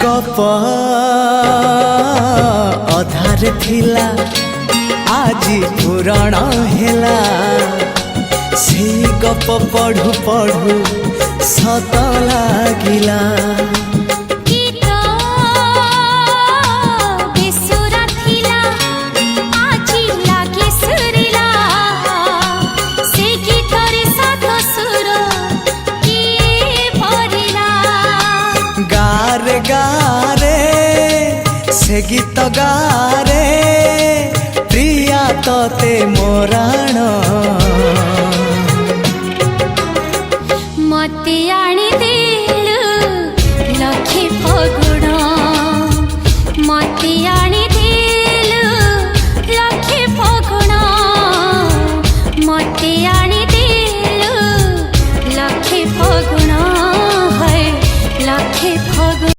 गप अधार थिला आजी पुराण हेला से गप पढ़ु पढ़ु सत लागिला। गारे गारे से गीत गारे प्रिया तोते मोराण